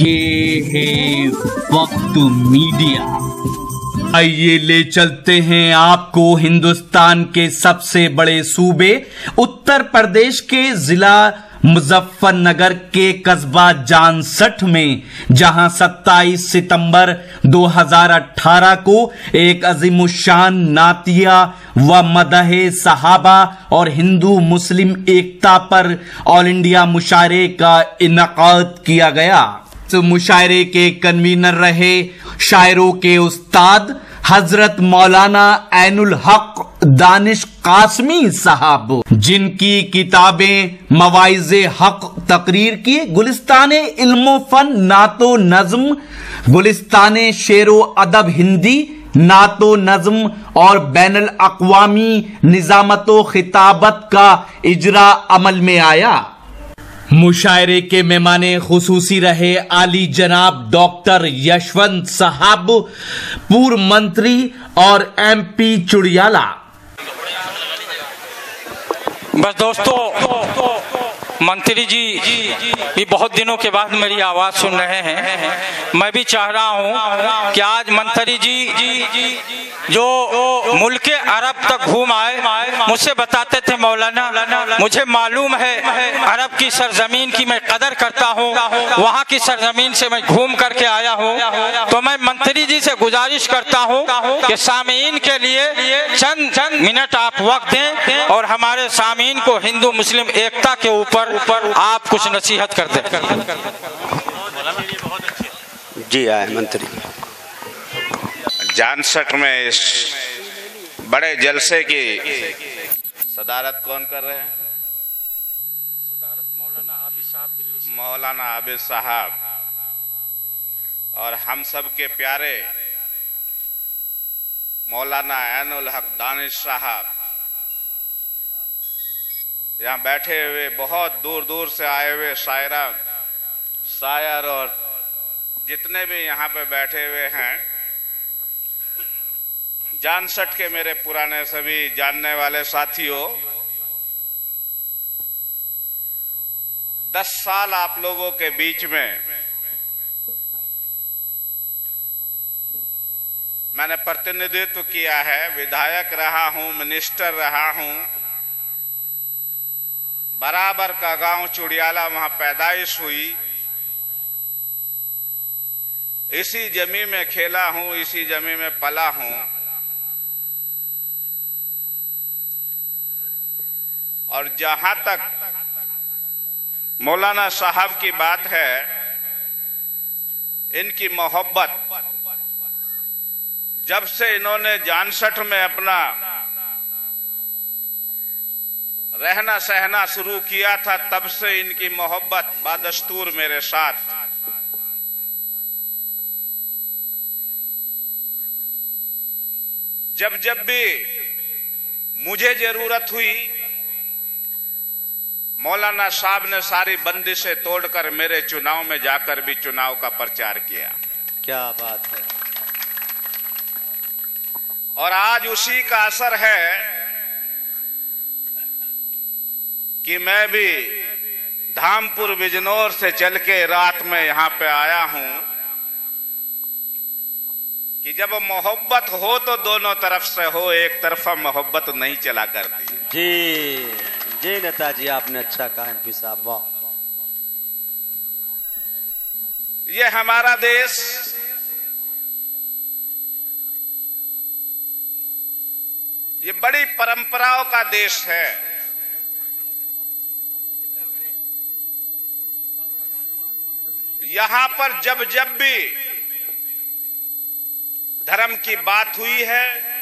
ये है वक्त मीडिया। आइए ले चलते हैं आपको हिंदुस्तान के सबसे बड़े सूबे उत्तर प्रदेश के जिला मुजफ्फरनगर के कस्बा जानसठ में, जहां 27 सितंबर 2018 को एक अजीमुशान नातिया व मदहे सहाबा और हिंदू मुस्लिम एकता पर ऑल इंडिया मुशायरे का इनकाद किया गया। मुशायरे के कन्वीनर रहे शायरों के उस्ताद हजरत मौलाना ऐनुल हक दानिश कासमी साहब, जिनकी किताबें मवाइज़े हक तकरीर की, गुलिस्ताने इल्मो फन नातो नज्म, गुलिस्ताने शेरो अदब हिंदी, नातो नज्म और बैनुल अक़वामी निज़ामतो खिताबत का इजरा अमल में आया। मुशायरे के मेहमाने खुसूसी रहे आली जनाब डॉक्टर यशवंत साहब, पूर्व मंत्री और MP चुड़ियाला। बस दोस्तों, मंत्री जी भी बहुत दिनों के बाद मेरी आवाज सुन रहे हैं। मैं भी चाह रहा हूं कि आज मंत्री जी जो मुल्क अरब तक घूम आए, मुझसे बताते थे मौलाना मुझे मालूम है अरब की सरजमीन की मैं कदर करता हूं, वहां की सरजमीन से मैं घूम करके आया हूं। तो मैं मंत्री जी से गुजारिश करता हूं कि सामीन के लिए चंद मिनट आप वक्त दें और हमारे सामीन को हिंदू मुस्लिम एकता के ऊपर आप कुछ नसीहत कर दें। जी आए मंत्री। जानसठ में इस बड़े जलसे की सदारत कौन कर रहे हैं? मौलाना आबिद साहब और हम सब के प्यारे मौलाना ऐनुल हक दानिश साहब यहाँ बैठे हुए, बहुत दूर दूर से आए हुए शायर और जितने भी यहाँ पे बैठे हुए हैं, जानसठ के मेरे पुराने सभी जानने वाले साथियों, 10 साल आप लोगों के बीच में मैंने प्रतिनिधित्व किया है, विधायक रहा हूं, मिनिस्टर रहा हूं। बराबर का गांव चुड़ियाला, वहां पैदाइश हुई, इसी जमी में खेला हूं, इसी जमी में पला हूं। और जहां तक मौलाना साहब की बात है, इनकी मोहब्बत जब से इन्होंने जानसठ में अपना रहना सहना शुरू किया था, तब से इनकी मोहब्बत बादस्तूर मेरे साथ। जब जब भी मुझे जरूरत हुई, मौलाना साहब ने सारी बंदिशें तोड़कर मेरे चुनाव में जाकर भी चुनाव का प्रचार किया। क्या बात है। और आज उसी का असर है कि मैं भी धामपुर बिजनौर से चल के रात में यहाँ पे आया हूं कि जब मोहब्बत हो तो दोनों तरफ से हो, एक तरफा मोहब्बत नहीं चला करती। जी नेताजी, आपने अच्छा कहा MP साहब, वाह। ये हमारा देश ये बड़ी परंपराओं का देश है। यहां पर जब जब भी धर्म की बात हुई है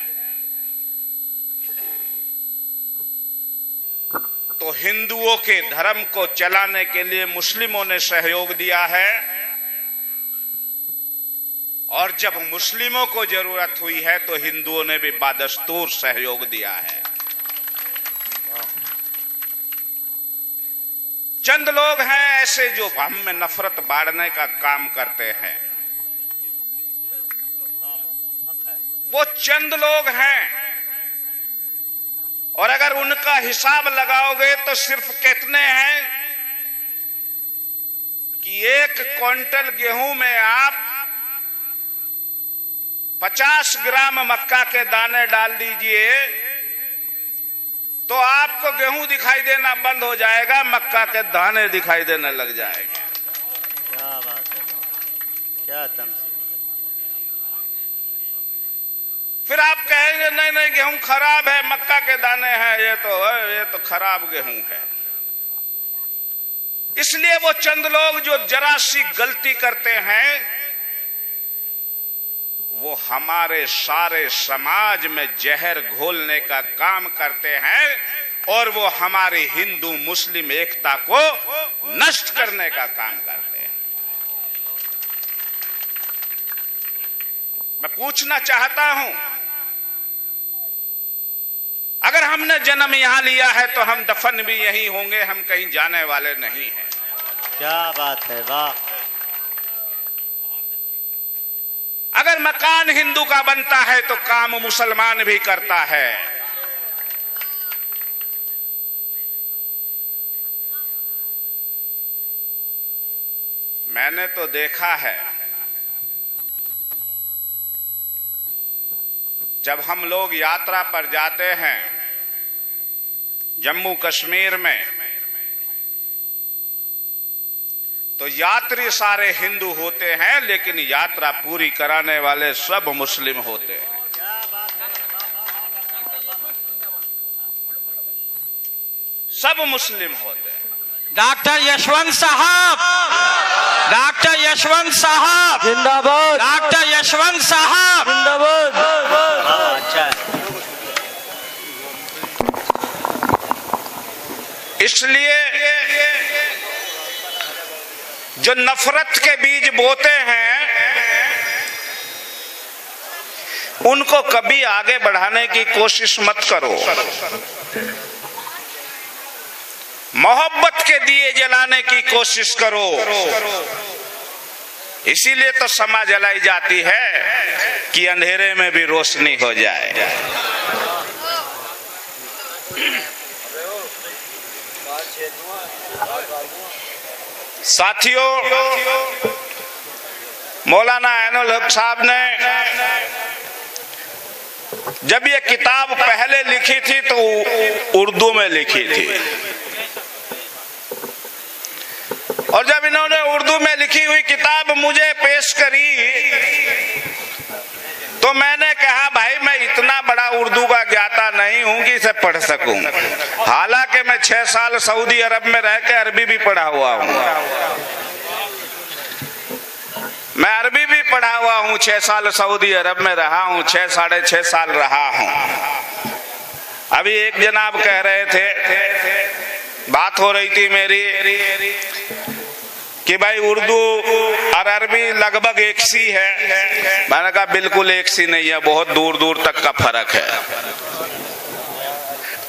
तो हिंदुओं के धर्म को चलाने के लिए मुस्लिमों ने सहयोग दिया है, और जब मुस्लिमों को जरूरत हुई है तो हिंदुओं ने भी बादस्तूर सहयोग दिया है। चंद लोग हैं ऐसे जो हम में नफरत बांटने का काम करते हैं। वो चंद लोग हैं, और अगर उनका हिसाब लगाओगे तो सिर्फ कितने हैं कि कि 1 क्विंटल गेहूं में आप 50 ग्राम मक्का के दाने डाल दीजिए तो आपको गेहूं दिखाई देना बंद हो जाएगा, मक्का के दाने दिखाई देने लग जाएंगे। क्या बात है, क्या तमसील। फिर आप कहेंगे नहीं नहीं गेहूं खराब है, मक्का के दाने हैं, ये तो खराब गेहूं है। इसलिए वो चंद लोग जो जरा सी गलती करते हैं वो हमारे सारे समाज में जहर घोलने का काम करते हैं और वो हमारी हिंदू मुस्लिम एकता को नष्ट करने का काम करते हैं। मैं पूछना चाहता हूं, अगर हमने जन्म यहां लिया है तो हम दफन भी यहीं होंगे, हम कहीं जाने वाले नहीं हैं। क्या बात है, वाह। अगर मकान हिंदू का बनता है तो काम मुसलमान भी करता है। मैंने तो देखा है जब हम लोग यात्रा पर जाते हैं जम्मू कश्मीर में, तो यात्री सारे हिंदू होते हैं लेकिन यात्रा पूरी कराने वाले सब मुस्लिम होते हैं। सब मुस्लिम होते हैं। डॉक्टर यशवंत साहब, डॉक्टर यशवंत साहब जिंदाबाद, डॉक्टर यशवंत साहब जिंदाबाद। अच्छा है। इसलिए जो नफरत के बीज बोते हैं उनको कभी आगे बढ़ाने की कोशिश मत करो। मोहब्बत के दिए जलाने की कोशिश करो। इसीलिए तो समा जलाई जाती है कि अंधेरे में भी रोशनी हो जाए। साथियों, मौलाना ऐनुल हक साहब ने जब ये किताब पहले लिखी थी तो उर्दू में लिखी थी, और जब इन्होंने उर्दू में लिखी हुई किताब मुझे पेश करी तो मैंने कहा भाई मैं इतना बड़ा उर्दू का ज्ञाता नहीं हूं कि इसे पढ़ सकूं। हालांकि मैं 6 साल सऊदी अरब में रह के अरबी भी पढ़ा हुआ हूं। मैं अरबी भी पढ़ा हुआ हूं, 6 साल सऊदी अरब में रहा हूं, 6 साढ़े 6 साल रहा हूं। अभी एक जनाब कह रहे थे, बात हो रही थी मेरी कि भाई उर्दू और अरबी लगभग एक सी है। मैंने कहा बिल्कुल एक सी नहीं है, बहुत दूर दूर तक का फर्क है।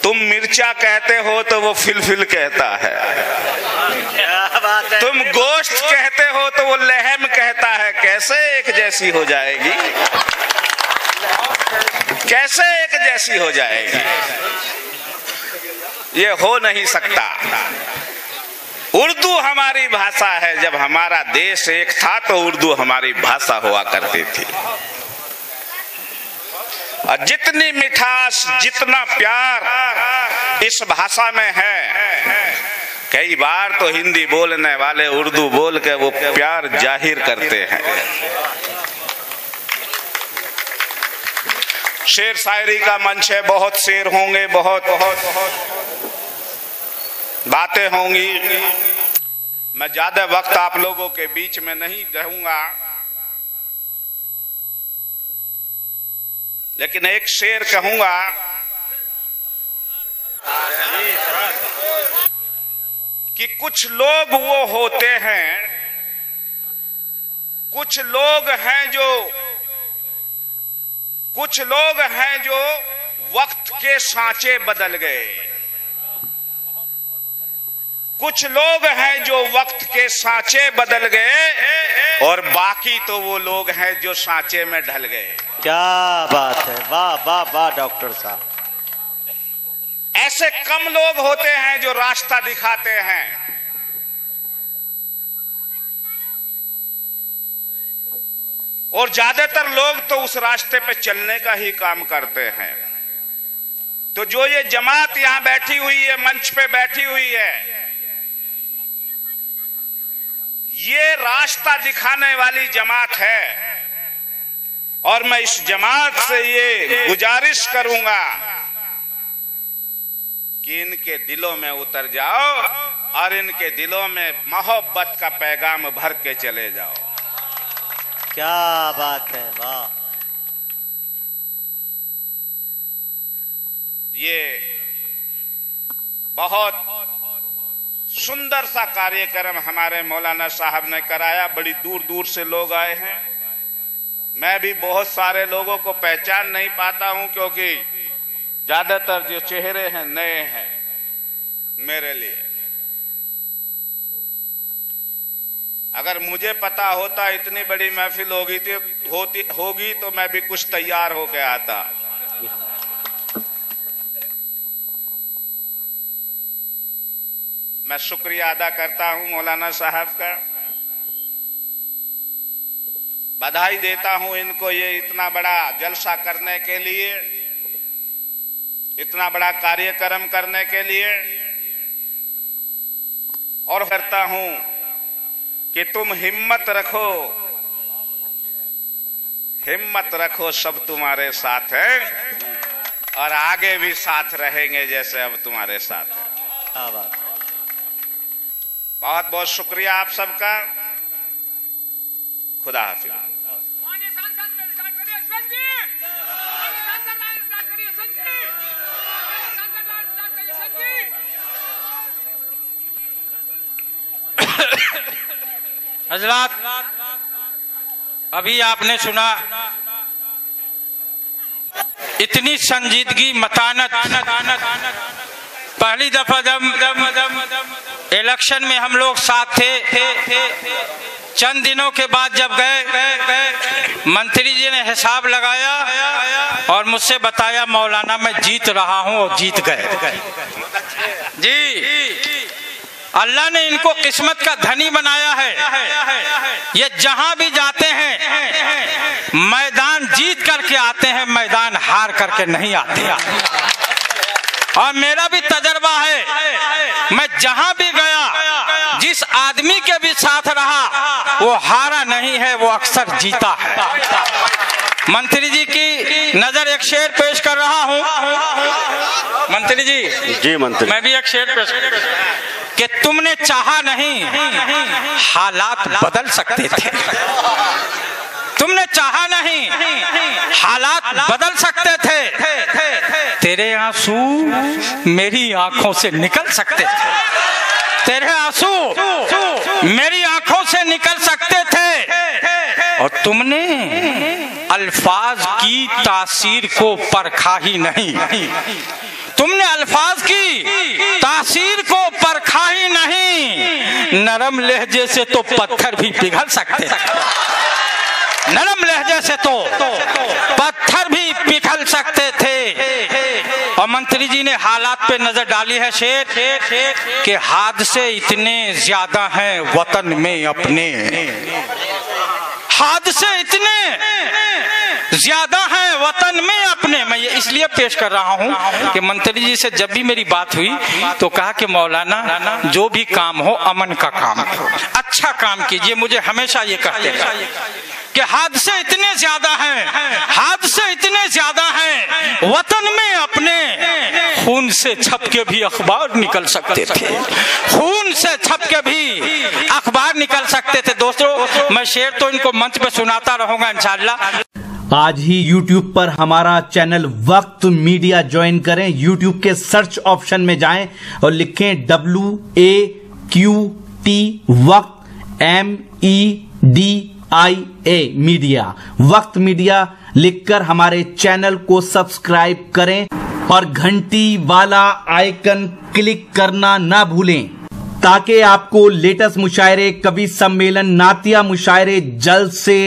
तुम मिर्चा कहते हो तो वो फिलफिल कहता है, तुम गोश्त कहते हो तो वो लहम कहता है। कैसे एक जैसी हो जाएगी, कैसे एक जैसी हो जाएगी? ये हो नहीं सकता। उर्दू हमारी भाषा है। जब हमारा देश एक था तो उर्दू हमारी भाषा हुआ करती थी, और जितनी मिठास जितना प्यार इस भाषा में है, कई बार तो हिंदी बोलने वाले उर्दू बोल के वो प्यार जाहिर करते हैं। शेर शायरी का मंच है, बहुत शेर होंगे, बहुत बातें होंगी। मैं ज्यादा वक्त आप लोगों के बीच में नहीं रहूंगा, लेकिन एक शेर कहूंगा कि कुछ लोग वो होते हैं, कुछ लोग हैं जो वक्त के सांचे बदल गए। कुछ लोग हैं जो वक्त के सांचे बदल गए और बाकी तो वो लोग हैं जो सांचे में ढल गए। क्या बात है, वाह वाह वाह डॉक्टर साहब। ऐसे कम लोग होते हैं जो रास्ता दिखाते हैं, और ज्यादातर लोग तो उस रास्ते पे चलने का ही काम करते हैं। तो जो ये जमात यहां बैठी हुई है, मंच पे बैठी हुई है, ये रास्ता दिखाने वाली जमात है। और मैं इस जमात से ये गुजारिश करूंगा कि इनके दिलों में उतर जाओ और इनके दिलों में मोहब्बत का पैगाम भर के चले जाओ। क्या बात है, वाह। ये बहुत सुंदर सा कार्यक्रम हमारे मौलाना साहब ने कराया। बड़ी दूर दूर से लोग आए हैं। मैं भी बहुत सारे लोगों को पहचान नहीं पाता हूं, क्योंकि ज्यादातर जो चेहरे हैं नए हैं मेरे लिए। अगर मुझे पता होता इतनी बड़ी महफिल होगी तो मैं भी कुछ तैयार होके आता। मैं शुक्रिया अदा करता हूं मौलाना साहब का, बधाई देता हूं इनको ये इतना बड़ा जलसा करने के लिए, इतना बड़ा कार्यक्रम करने के लिए। और करता हूं कि तुम हिम्मत रखो, सब तुम्हारे साथ है और आगे भी साथ रहेंगे जैसे अब तुम्हारे साथ है। बहुत बहुत शुक्रिया आप सबका। खुदा हाफिज। हजरात, अभी आपने सुना इतनी संजीदगी, मतानत। पहली दफा जब इलेक्शन में हम लोग साथ थे, चंद दिनों के बाद जब गए, मंत्री जी ने हिसाब लगाया और मुझसे बताया मौलाना मैं जीत रहा हूं, और जीत गए। जी, अल्लाह ने इनको किस्मत का धनी बनाया है। ये जहां भी जाते हैं मैदान जीत करके आते हैं, मैदान हार करके नहीं आते। और मेरा भी तजर्बा है, मैं जहां भी गया, जिस आदमी के भी साथ रहा, वो हारा नहीं है, वो अक्सर जीता है। मंत्री जी की नजर एक शेर पेश कर रहा हूं। मंत्री जी। जी मंत्री। मैं भी एक शेर पेश कि तुमने चाहा नहीं, हालात बदल सकते थे। तुमने चाहा नहीं, हालात बदल सकते थे। तेरे आंसू मेरी आंखों से निकल सकते थे। तेरे आंसू मेरी आंखों से निकल सकते थे। और तुमने अल्फाज की तासीर को परखा ही नहीं। तुमने अल्फाज की तासीर को परखा ही नहीं। नरम लहजे से तो पत्थर भी पिघल सकते थे। नरम लहजे से तो पत्थर भी पिघल सकते थे। और मंत्री जी ने हालात पे नजर डाली है शेर के हादसे इतने ज्यादा हैं वतन में अपने। हादसे इतने ज्यादा हैं वतन में अपने। मैं ये इसलिए पेश कर रहा हूं कि मंत्री जी से जब भी मेरी बात हुई तो कहा कि मौलाना जो भी काम हो अमन का काम हो, अच्छा काम कीजिए। मुझे हमेशा ये कहते हैं कि हादसे इतने ज्यादा हैं, हादसे इतने ज्यादा हैं वतन में अपने। खून से छप के भी अखबार निकल सकते थे। खून से छप के भी अखबार निकल सकते थे। दोस्तों, मैं शेर तो इनको मंच पे सुनाता रहूंगा इंशाअल्लाह। आज ही YouTube पर हमारा चैनल वक्त मीडिया ज्वाइन करें। YouTube के सर्च ऑप्शन में जाएं और लिखें WAQT वक्त MEDIA मीडिया। वक्त मीडिया लिखकर हमारे चैनल को सब्सक्राइब करें और घंटी वाला आइकन क्लिक करना ना भूलें, ताकि आपको लेटेस्ट मुशायरे, कवि सम्मेलन, नातिया मुशायरे, जलसे,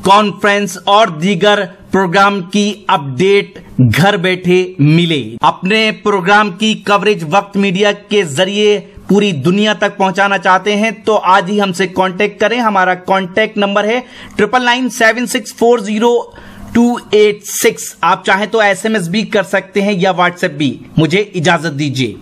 कॉन्फ्रेंस और दीगर प्रोग्राम की अपडेट घर बैठे मिले। अपने प्रोग्राम की कवरेज वक्त मीडिया के जरिए पूरी दुनिया तक पहुंचाना चाहते हैं तो आज ही हमसे कांटेक्ट करें। हमारा कांटेक्ट नंबर है 9997640286। आप चाहें तो SMS भी कर सकते हैं या व्हाट्सएप भी। मुझे इजाजत दीजिए।